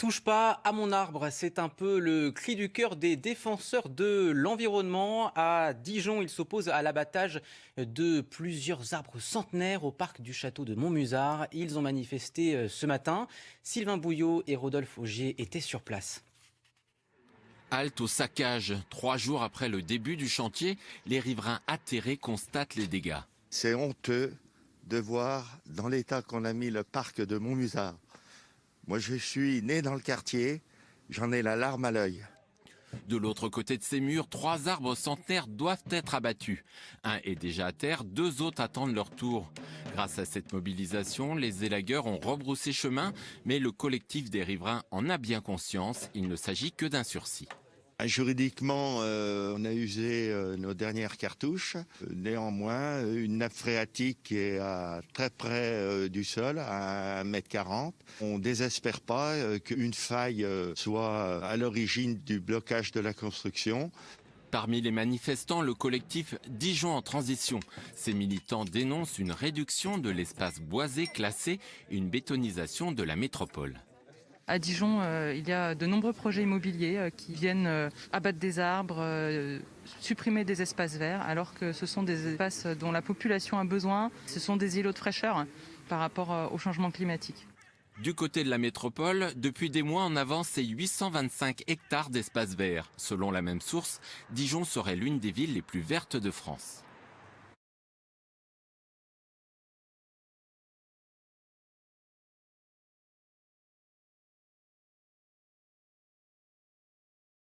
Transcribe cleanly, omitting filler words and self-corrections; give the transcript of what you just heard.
Touche pas à mon arbre, c'est un peu le cri du cœur des défenseurs de l'environnement. À Dijon, ils s'opposent à l'abattage de plusieurs arbres centenaires au parc du château de Montmusard. Ils ont manifesté ce matin. Sylvain Bouillot et Rodolphe Augier étaient sur place. Halte au saccage. 3 jours après le début du chantier, les riverains atterrés constatent les dégâts. C'est honteux de voir dans l'état qu'on a mis le parc de Montmusard. Moi, je suis né dans le quartier, j'en ai la larme à l'œil. De l'autre côté de ces murs, 3 arbres centenaires doivent être abattus. Un est déjà à terre, 2 autres attendent leur tour. Grâce à cette mobilisation, les élagueurs ont rebroussé chemin, mais le collectif des riverains en a bien conscience, il ne s'agit que d'un sursis. Juridiquement, on a usé nos dernières cartouches. Néanmoins, une nappe phréatique qui est très près du sol, à 1,40 m. On ne désespère pas qu'une faille soit à l'origine du blocage de la construction. Parmi les manifestants, le collectif Dijon en transition. Ces militants dénoncent une réduction de l'espace boisé classé et une bétonisation de la métropole. À Dijon, il y a de nombreux projets immobiliers qui viennent abattre des arbres, supprimer des espaces verts, alors que ce sont des espaces dont la population a besoin. Ce sont des îlots de fraîcheur par rapport au changement climatique. Du côté de la métropole, depuis des mois en avance, c'est 825 hectares d'espaces verts. Selon la même source, Dijon serait l'une des villes les plus vertes de France.